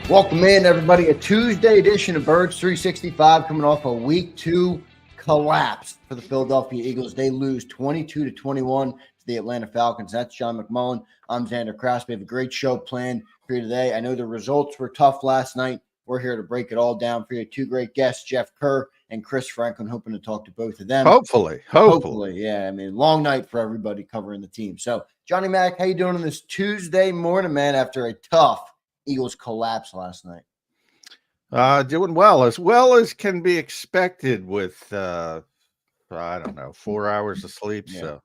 Welcome in, everybody. A Tuesday edition of Birds 365 coming off a Week 2 collapse for the Philadelphia Eagles. They lose 22-21 to the Atlanta Falcons. That's John McMullen. I'm Zander, Krause. We have a great show planned for you today. I know the results were tough last night. We're here to break it all down for you. Two great guests, Jeff Kerr and Chris Franklin, hoping to talk to both of them. Hopefully. Yeah, I mean, long night for everybody covering the team. So, Johnny Mac, how you doing on this Tuesday morning, man, after a tough Eagles collapse last night? Doing well as can be expected with, 4 hours of sleep. Yeah. So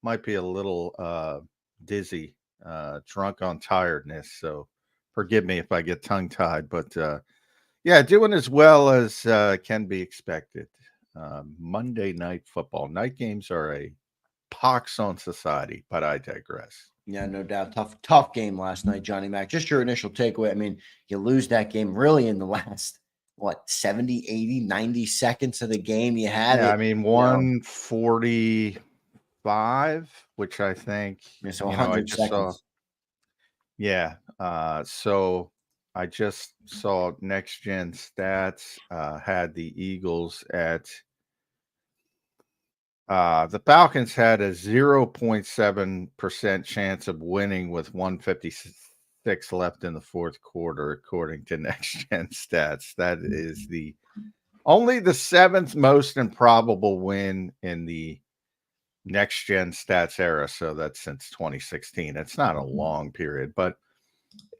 might be a little dizzy, drunk on tiredness. So forgive me if I get tongue tied, but doing as well as can be expected. Monday night football. Night games are a pox on society, but I digress. Yeah, no doubt. Tough game last night, Johnny Mac. Just your initial takeaway. I mean, you lose that game really in the last, 70, 80, 90 seconds of the game. You had it. I mean, 145, which I think, so 100 seconds. Yeah. So I just saw Next Gen Stats had the Eagles at the Falcons had a 0.7% chance of winning with 156 left in the fourth quarter, according to Next Gen Stats. That is only the seventh most improbable win in the Next Gen Stats era. So that's since 2016. It's not a long period, but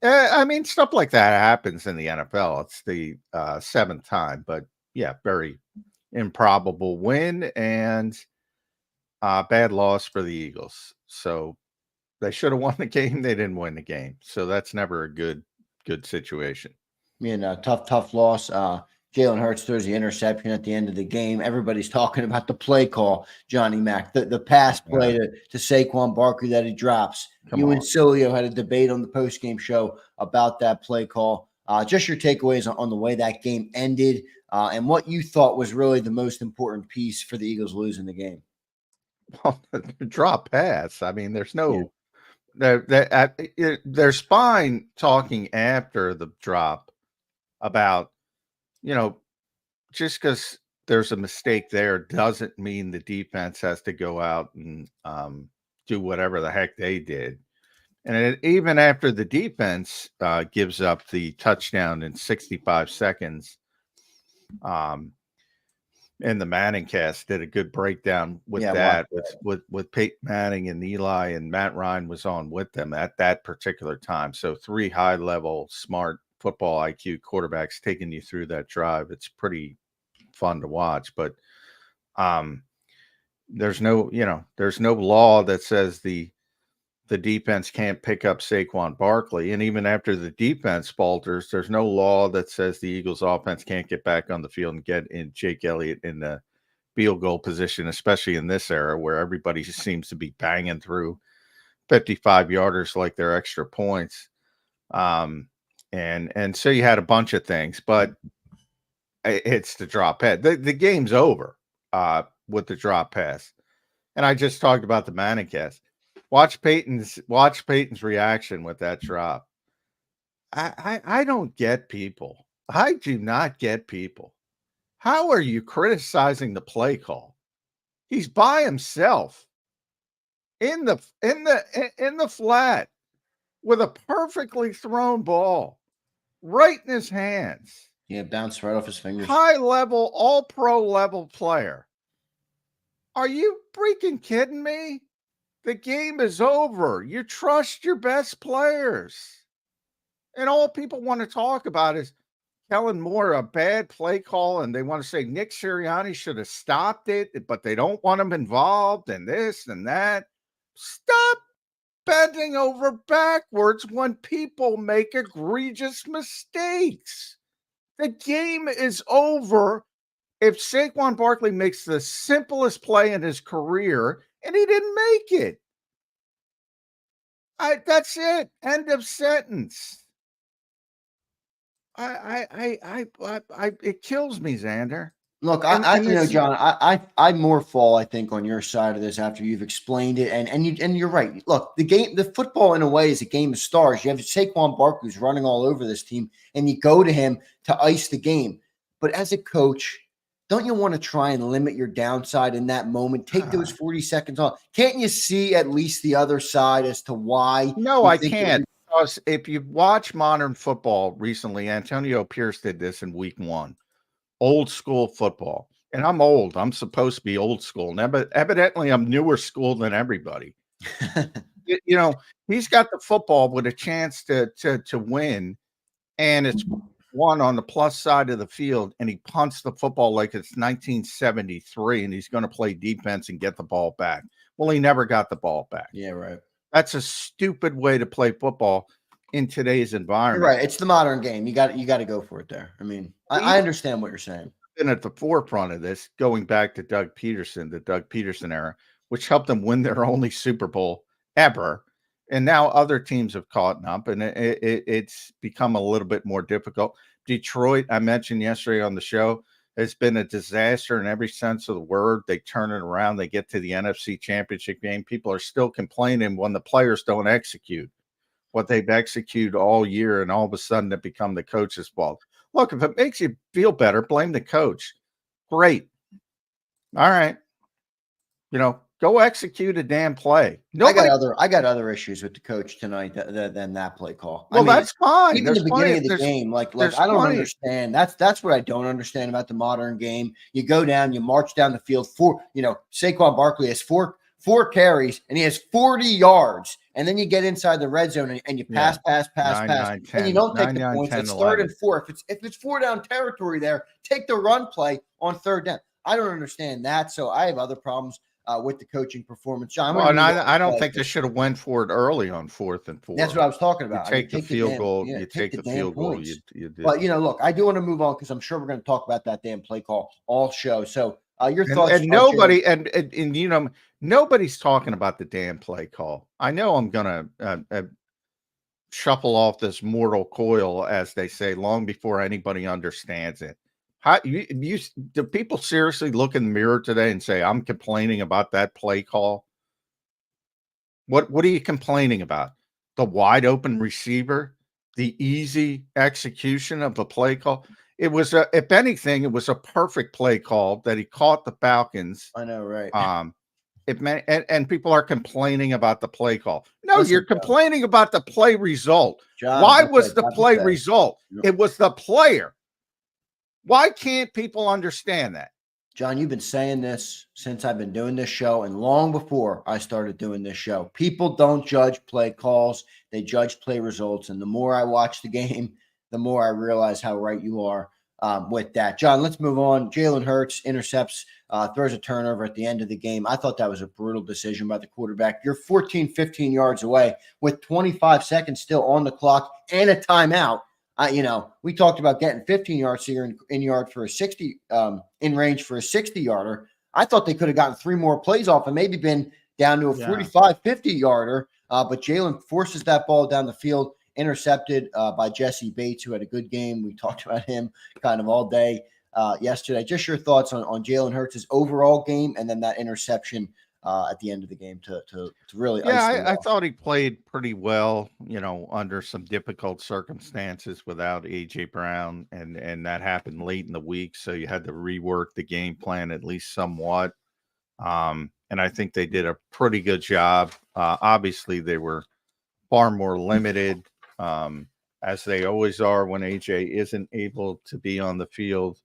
I mean, stuff like that happens in the NFL. It's the seventh time, but yeah, very improbable win and bad loss for the Eagles. So they should have won the game. They didn't win the game. So that's never a good situation. I mean, tough loss. Jalen Hurts throws the interception at the end of the game. Everybody's talking about the play call, Johnny Mac, the pass play to Saquon Barkley that he drops. You and Cilio had a debate on the postgame show about that play call. Just your takeaways on the way that game ended and what you thought was really the most important piece for the Eagles losing the game. Well, the drop pass. I mean, there's no there's fine talking after the drop about, just because there's a mistake there doesn't mean the defense has to go out and do whatever the heck they did. And even after the defense gives up the touchdown in 65 seconds, and the Manning cast did a good breakdown with with Peyton Manning and Eli, and Matt Ryan was on with them at that particular time. So 3 high-level, smart football IQ quarterbacks taking you through that drive. It's pretty fun to watch, but there's no law that says the defense can't pick up Saquon Barkley. And even after the defense falters, there's no law that says the Eagles offense can't get back on the field and get in Jake Elliott in the field goal position, especially in this era where everybody seems to be banging through 55-yarders like they're extra points. And so you had a bunch of things, but it's the drop pass. The game's over with the drop pass. And I just talked about the Manning cast. Watch Peyton's reaction with that drop. I don't get people. I do not get people. How are you criticizing the play call? He's by himself in the flat with a perfectly thrown ball right in his hands. Yeah, bounced right off his fingers. High level, all pro level player. Are you freaking kidding me? The game is over. You trust your best players. And all people want to talk about is Kellen Moore, a bad play call, and they want to say Nick Sirianni should have stopped it, but they don't want him involved and this and that. Stop bending over backwards when people make egregious mistakes. The game is over if Saquon Barkley makes the simplest play in his career and he didn't make it. That's it. End of sentence. It kills me, Zander. Look, John, I more fall, I think, on your side of this after you've explained it, and you're right. Look, the football in a way is a game of stars. You have Saquon Barkley who's running all over this team, and you go to him to ice the game. But as a coach, don't you want to try and limit your downside in that moment? Take those 40 seconds off. Can't you see at least the other side as to why? No, I can't. Because if you watch modern football recently, Antonio Pierce did this in week 1. Old school football. And I'm old. I'm supposed to be old school. Now, but evidently I'm newer school than everybody. He's got the football with a chance to win, and it's one on the plus side of the field, and he punts the football like it's 1973, and he's going to play defense and get the ball back. Well, he never got the ball back. Yeah, right. That's a stupid way to play football in today's environment. You're right. It's the modern game. You got to go for it there. I mean, I understand what you're saying. Been at the forefront of this, going back to the Doug Peterson era, which helped them win their only Super Bowl ever. And now other teams have caught up, and it's become a little bit more difficult. Detroit, I mentioned yesterday on the show, has been a disaster in every sense of the word. They turn it around. They get to the NFC Championship game. People are still complaining when the players don't execute what they've executed all year, and all of a sudden it becomes the coach's fault. Look, if it makes you feel better, blame the coach. Great. All right. Go execute a damn play. I got other issues with the coach tonight than that play call. Well, that's fine. Even the beginning of the game, like I don't understand. That's what I don't understand about the modern game. You go down, you march down the field. Saquon Barkley has four carries and he has 40 yards, and then you get inside the red zone and you pass, and you don't take the points. It's 3rd and 4. If it's 4 down territory there, take the run play on 3rd down. I don't understand that, so I have other problems with the coaching performance. John, I don't think they should have went for it early on 4th and 4. That's what I was talking about. You take the field goal. You take the field goal. You did. But look, I do want to move on because I'm sure we're going to talk about that damn play call all show. So your thoughts? And nobody and nobody's talking about the damn play call. I know I'm going to shuffle off this mortal coil, as they say, long before anybody understands it. Do people seriously look in the mirror today and say, I'm complaining about that play call? What are you complaining about? The wide open receiver, the easy execution of the play call? It was if anything, it was a perfect play call that he caught the Falcons. I know, right? And people are complaining about the play call. No, you're complaining about the play result. John, why was the play result? It was the player. Why can't people understand that? John, you've been saying this since I've been doing this show and long before I started doing this show. People don't judge play calls. They judge play results. And the more I watch the game, the more I realize how right you are with that. John, let's move on. Jalen Hurts intercepts, throws a turnover at the end of the game. I thought that was a brutal decision by the quarterback. You're 14, 15 yards away with 25 seconds still on the clock and a timeout. We talked about getting 15 yards here in yard for a 60, in range for a 60-yarder. I thought they could have gotten 3 more plays off and maybe been down to a 45, 50-yarder. But Jalen forces that ball down the field, intercepted by Jesse Bates, who had a good game. We talked about him kind of all day yesterday. Just your thoughts on Jalen Hurts' overall game and then that interception at the end of the game to really I thought he played pretty well, under some difficult circumstances without A.J. Brown, and that happened late in the week, so you had to rework the game plan at least somewhat. And I think they did a pretty good job. Obviously, they were far more limited, as they always are when A.J. isn't able to be on the field.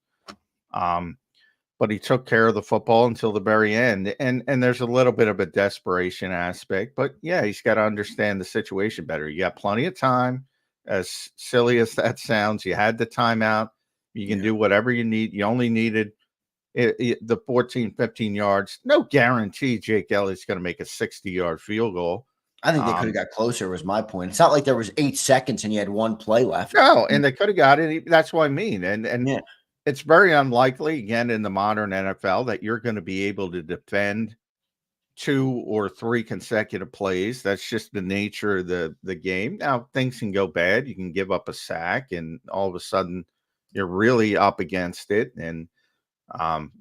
But he took care of the football until the very end. And there's a little bit of a desperation aspect. But, yeah, he's got to understand the situation better. You got plenty of time. As silly as that sounds, you had the timeout. You can do whatever you need. You only needed the 14, 15 yards. No guarantee Jake Elliott's going to make a 60-yard field goal. I think they could have got closer was my point. It's not like there was 8 seconds and you had 1 play left. No, and they could have got it. That's what I mean. And yeah. It's very unlikely, again, in the modern NFL that you're going to be able to defend 2 or 3 consecutive plays. That's just the nature of the game. Now, things can go bad. You can give up a sack, and all of a sudden you're really up against it. And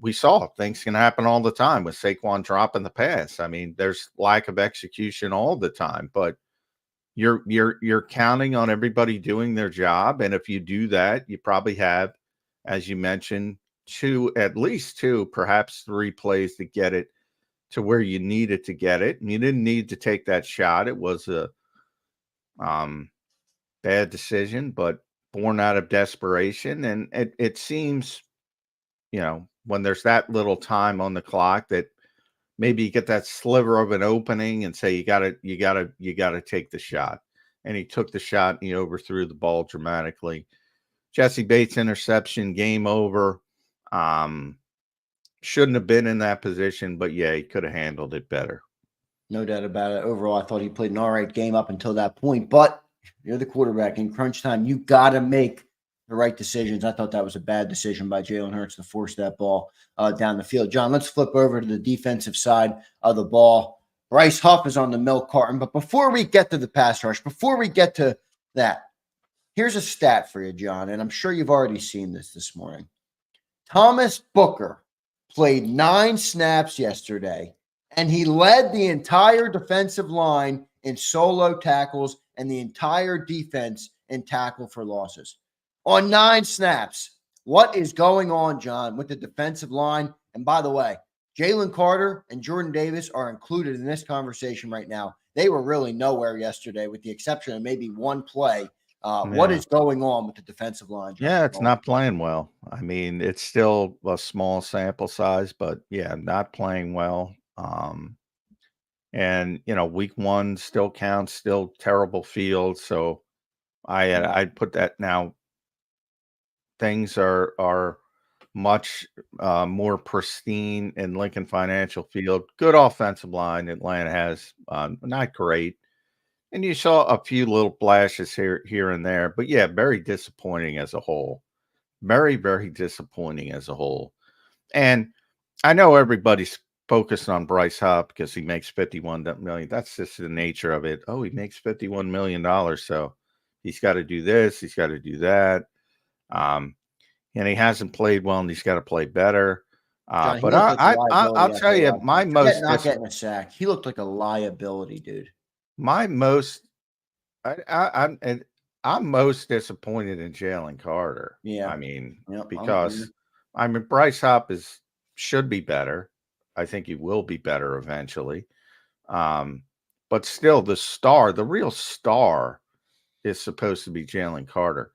We saw things can happen all the time with Saquon dropping the pass. I mean, there's lack of execution all the time, but you're counting on everybody doing their job. And if you do that, you probably have, as you mentioned, at least two, perhaps three plays to get it to where you needed to get it. And you didn't need to take that shot. It was a bad decision, but born out of desperation. And it seems, when there's that little time on the clock, that maybe you get that sliver of an opening and say, you gotta take the shot. And he took the shot and he overthrew the ball dramatically. Jesse Bates interception, game over. Shouldn't have been in that position, but yeah, he could have handled it better. No doubt about it. Overall, I thought he played an all right game up until that point, but you're the quarterback in crunch time. You got to make the right decisions. I thought that was a bad decision by Jalen Hurts to force that ball down the field. John, let's flip over to the defensive side of the ball. Bryce Huff is on the milk carton, but before we get to the pass rush, before we get to that, here's a stat for you, John, and I'm sure you've already seen this morning. Thomas Booker played 9 snaps yesterday, and he led the entire defensive line in solo tackles and the entire defense in tackle for losses. On 9 snaps. What is going on, John, with the defensive line? And by the way, Jalen Carter and Jordan Davis are included in this conversation right now. They were really nowhere yesterday with the exception of maybe one play. What is going on with the defensive line, John? Yeah, it's not playing well. I mean, it's still a small sample size, but yeah, not playing well. And week 1 still counts, still terrible field. So I'd put that now. Things are much more pristine in Lincoln Financial Field. Good offensive line Atlanta has, not great. And you saw a few little flashes here and there, but yeah, very disappointing as a whole. Very, very disappointing as a whole. And I know everybody's focused on Bryce Huff because he makes $51 million. That's just the nature of it. Oh, he makes $51 million. So he's got to do this. He's got to do that. And he hasn't played well, and he's got to play better. John, But I'll tell you, my most not getting a sack. He looked like a liability, dude. I'm most disappointed in Jalen Carter. Yeah, I mean, yep, because Bryce Huff should be better. I think he will be better eventually. But still, the real star is supposed to be Jalen Carter.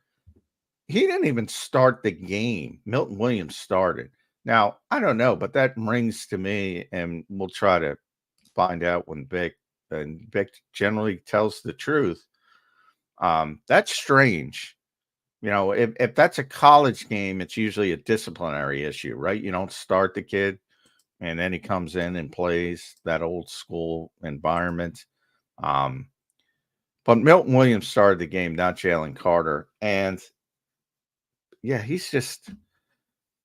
He didn't even start the game. Milton Williams started. Now, I don't know, but that rings to me, and we'll try to find out when Vic generally tells the truth. That's strange. If that's a college game, it's usually a disciplinary issue, right? You don't start the kid, and then he comes in and plays that old school environment. But Milton Williams started the game, not Jalen Carter. And yeah,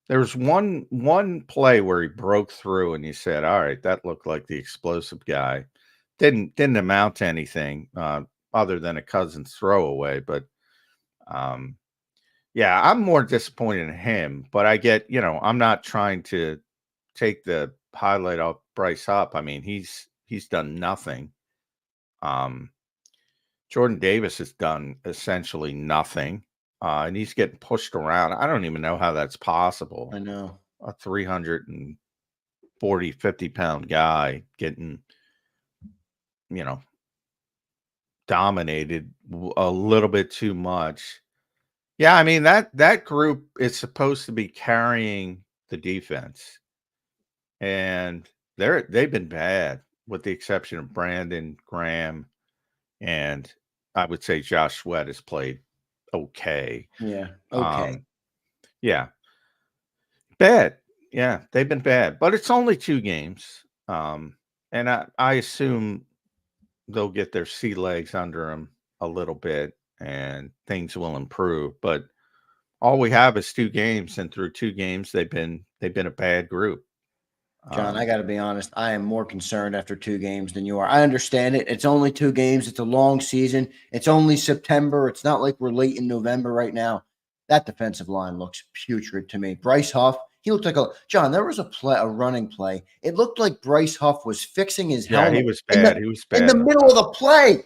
there was one play where he broke through and you said, all right, that looked like the explosive guy. Didn't amount to anything other than a Cousins throwaway. But yeah, I'm more disappointed in him. But I get, I'm not trying to take the highlight off Bryce Huff. I mean, he's done nothing. Jordan Davis has done essentially nothing. And he's getting pushed around. I don't even know how that's possible. I know. A 340, 50-pound guy getting, dominated a little bit too much. Yeah, I mean, that group is supposed to be carrying the defense. And they've been bad, with the exception of Brandon Graham. And I would say Josh Sweat has played okay. Yeah. Okay. Yeah. Bad. Yeah, they've been bad. But it's only 2 games. And I assume they'll get their sea legs under them a little bit and things will improve. But all we have is 2 games, and through 2 games they've been a bad group. John, I got to be honest. I am more concerned after 2 games than you are. I understand it. It's only 2 games. It's a long season. It's only September. It's not like we're late in November right now. That defensive line looks putrid to me. Bryce Huff He looked like there was a running play. It looked like Bryce Huff was fixing his Yeah, helmet. he was bad. He was bad in the middle of the play.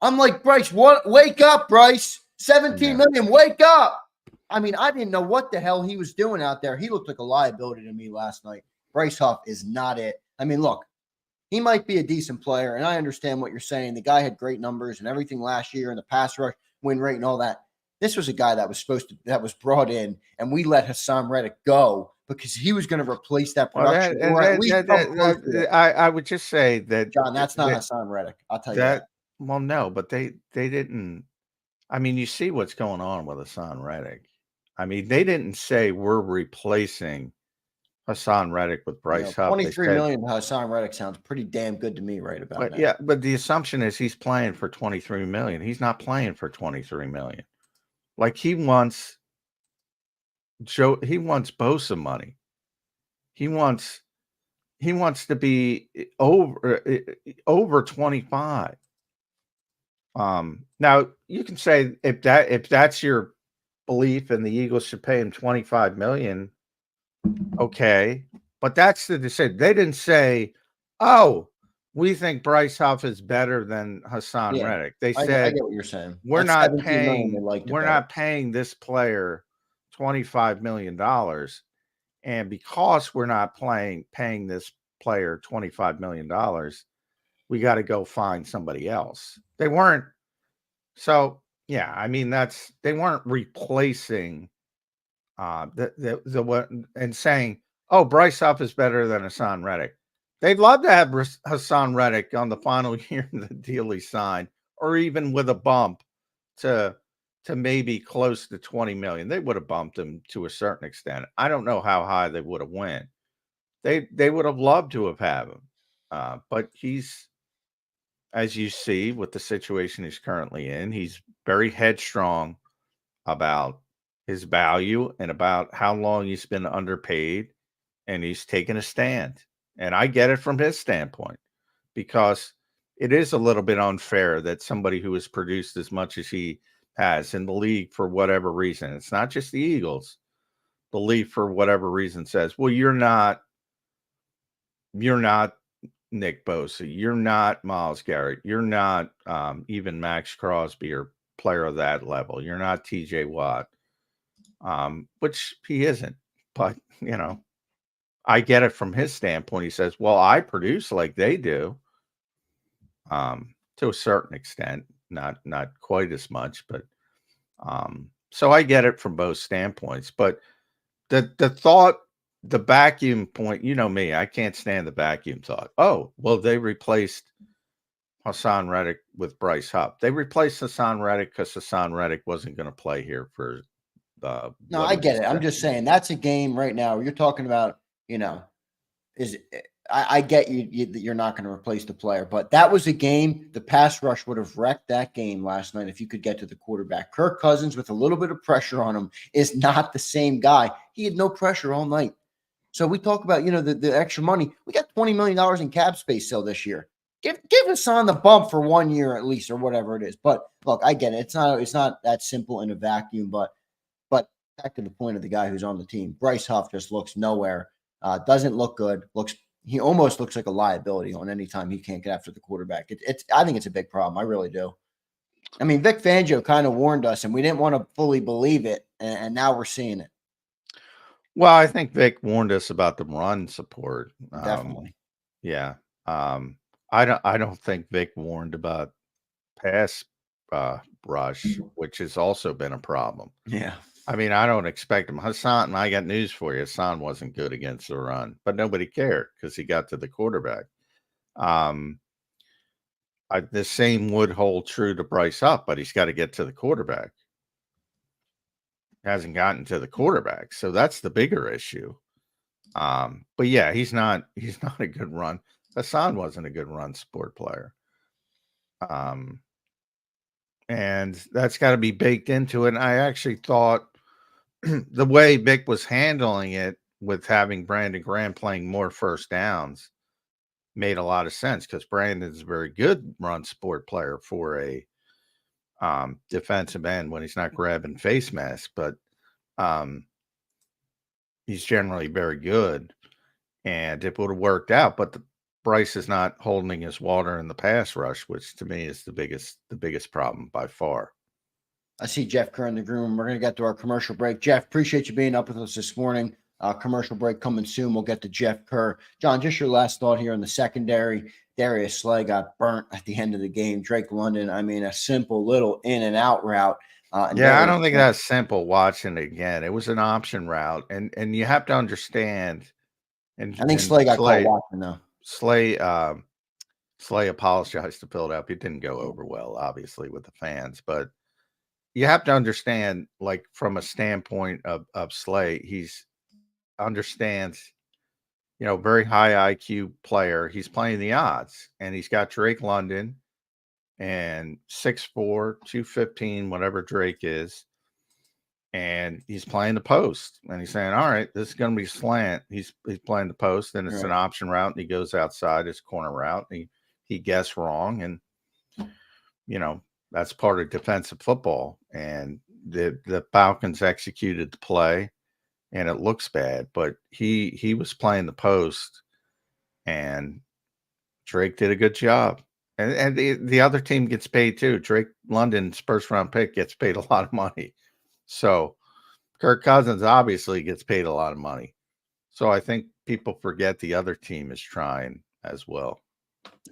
I'm like, Bryce, what? Wake up, Bryce. 17 million, wake up. I mean, I didn't know what the hell he was doing out there. He looked like a liability to me last night. Bryce Huff is not it. I mean, look, he might be a decent player, and I understand what you're saying. The guy had great numbers and everything last year, and the pass rush, win rate, and all that. This was a guy that was brought in, and we let Hassan Reddick go because he was going to replace that production. I would just say that, John, that's not Hassan Reddick. I'll tell you that. Well, no, but they didn't. I mean, you see what's going on with Hassan Reddick. I mean, they didn't say we're replacing Hassan Reddick with Bryce Huff. 23 million Hassan Reddick sounds pretty damn good to me right about now. Yeah, but the assumption is he's playing for 23 million. He's not playing for 23 million. Like he wants Bosa money. He wants to be over 25. Now you can say if that's your belief and the Eagles should pay him 25 million, okay, but that's the decision. They didn't say, "Oh, we think Bryce Huff is better than Hassan Reddick." They said, I get what you're saying. We're not paying this player $25 million, and because we're not paying this player $25 million, we got to go find somebody else. They weren't. So yeah, I mean they weren't replacing the what and saying, "Oh, Bryce Huff is better than Hassan Reddick." They'd love to have Hassan Reddick on the final year of the deal he signed, or even with a bump to maybe close to 20 million. They would have bumped him to a certain extent. I don't know how high they would have went. They would have loved to have had him, but he's, as you see with the situation he's currently in, he's very headstrong about his value and about how long he's been underpaid, and he's taken a stand. And I get it from his standpoint, because it is a little bit unfair that somebody who has produced as much as he has in the league for whatever reason, it's not just the Eagles, the league for whatever reason says, well, you're not Nick Bosa, you're not Myles Garrett, you're not even Max Crosby or player of that level, you're not TJ Watt, which he isn't. But I get it from his standpoint. He says, well, I produce like they do, to a certain extent, not quite as much, but so I get it from both standpoints. But the thought, the vacuum point, me, I can't stand the vacuum thought. Oh, well, they replaced Hassan Reddick with Bryce Huff. They replaced Hassan Reddick because Hassan Reddick wasn't going to play here for no, I get it. I'm just saying that's a game right now. You're talking about, I get you're not going to replace the player, but that was a game. The pass rush would have wrecked that game last night if you could get to the quarterback. Kirk Cousins, with a little bit of pressure on him, is not the same guy. He had no pressure all night. So we talk about, the extra money. We got $20 million in cap space still this year. Give Hassan the bump for 1 year at least, or whatever it is. But look, I get it. It's not that simple in a vacuum, but back to the point of the guy who's on the team. Bryce Huff just looks nowhere. Doesn't look good. He almost looks like a liability on any time he can't get after the quarterback. I think it's a big problem. I really do. I mean, Vic Fangio kind of warned us, and we didn't want to fully believe it, and now we're seeing it. Well, I think Vic warned us about the run support. Definitely. Yeah. I don't think Vic warned about pass rush, which has also been a problem. Yeah. I mean, I don't expect him. Hassan, I got news for you. Hassan wasn't good against the run, but nobody cared because he got to the quarterback. The same would hold true to Bryce Huff, but he's got to get to the quarterback. Hasn't gotten to the quarterback, so that's the bigger issue. But yeah, he's not a good run. Hassan wasn't a good run support player. And that's got to be baked into it. And I actually thought the way Vic was handling it with having Brandon Graham playing more first downs made a lot of sense, because Brandon's a very good run support player for a defensive end when he's not grabbing face masks. But he's generally very good, and it would have worked out. But Bryce is not holding his water in the pass rush, which to me is the biggest problem by far. I see Jeff Kerr in the room. We're going to get to our commercial break. Jeff, appreciate you being up with us this morning. Commercial break coming soon. We'll get to Jeff Kerr. John, just your last thought here in the secondary. Darius Slay got burnt at the end of the game. Drake London, I mean, a simple little in and out route. Yeah, I don't think that's simple watching it again. It was an option route. And you have to understand. And I think Slay got caught watching, though. Slay apologized to Philadelphia. It didn't go over well, obviously, with the fans. But you have to understand, like, from a standpoint of Slay, he's understands, very high IQ player. He's playing the odds, and he's got Drake London and 6'4", 215, whatever Drake is. And he's playing the post, and he's saying, all right, this is going to be slant. He's playing the post, and it's an option route, and he goes outside his corner route, and he guessed wrong. And, that's part of defensive football. And the Falcons executed the play, and it looks bad, but he was playing the post, and Drake did a good job. And the other team gets paid too. Drake London's first round pick gets paid a lot of money. So Kirk Cousins obviously gets paid a lot of money. So I think people forget the other team is trying as well.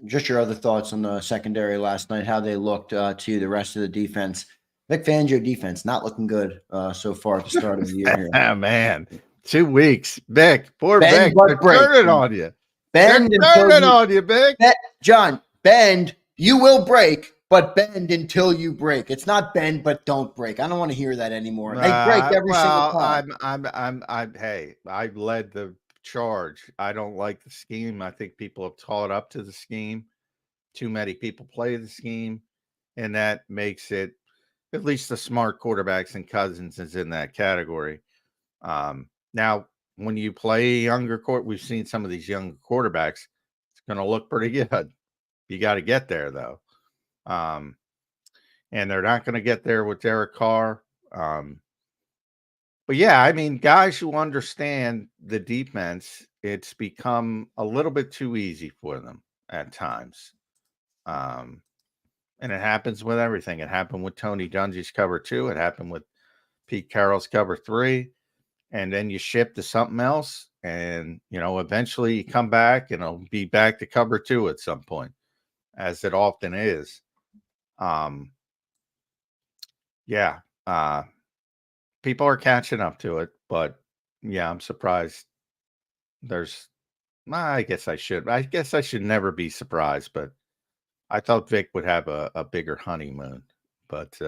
Just your other thoughts on the secondary last night, how they looked to the rest of the defense. Vic Fangio defense not looking good so far at the start of the year here. Man, 2 weeks. Vic, poor Bend, Vic. They're turning on you. Bend They're turning on you, Vic. John, bend, you will break, but bend until you break. It's not bend, but don't break. I don't want to hear that anymore. They break every single time. Hey, I led the charge. I don't like the scheme. I think people have taught up to the scheme. Too many people play the scheme, and that makes it, at least the smart quarterbacks, and Cousins is in that category. Now, when you play younger we've seen some of these younger quarterbacks, it's going to look pretty good. You got to get there, though. And they're not going to get there with Derek Carr. But yeah, I mean, guys who understand the defense, it's become a little bit too easy for them at times. And it happens with everything. It happened with Tony Dungy's cover 2. It happened with Pete Carroll's cover 3. And then you shift to something else. And, eventually you come back and it'll be back to cover 2 at some point, as it often is. People are catching up to it. But, yeah, I'm surprised I guess I should never be surprised. But I thought Vic would have a bigger honeymoon, but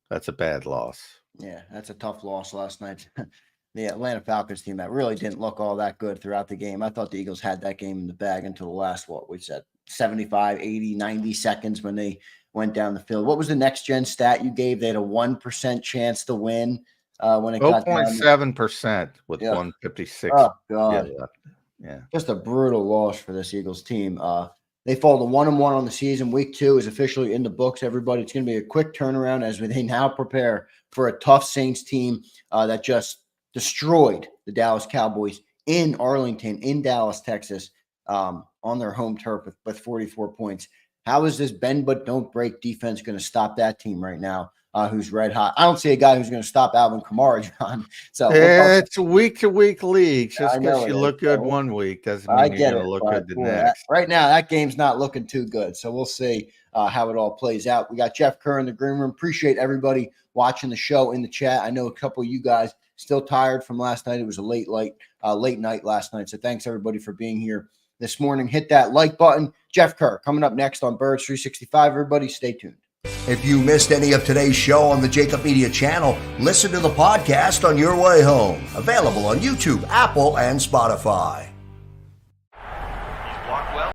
that's a bad loss. Yeah, that's a tough loss last night. The Atlanta Falcons team that really didn't look all that good throughout the game. I thought the Eagles had that game in the bag until the last, 75, 80, 90 seconds when they went down the field. What was the next gen stat you gave? They had a 1% chance to win when it got 0.7% with 156. Oh, God. Yeah. Just a brutal loss for this Eagles team. They fall to 1-1 on the season. Week 2 is officially in the books, everybody. It's going to be a quick turnaround as they now prepare for a tough Saints team that just destroyed the Dallas Cowboys in Arlington, in Dallas, Texas, on their home turf with 44 points. How is this bend but don't break defense going to stop that team right now, who's red hot? I don't see a guy who's going to stop Alvin Kamara, John. So it's a week-to-week league. Just because you look good one week doesn't mean you're going to look good the next. Right now, that game's not looking too good. So we'll see how it all plays out. We got Jeff Kerr in the green room. Appreciate everybody watching the show in the chat. I know a couple of you guys still tired from last night. It was a late night last night. So thanks everybody for being here this morning. Hit that like button. Jeff Kerr coming up next on Birds 365. Everybody stay tuned. If you missed any of today's show on the JAKIB Media channel, listen to the podcast on your way home. Available on YouTube, Apple, and Spotify.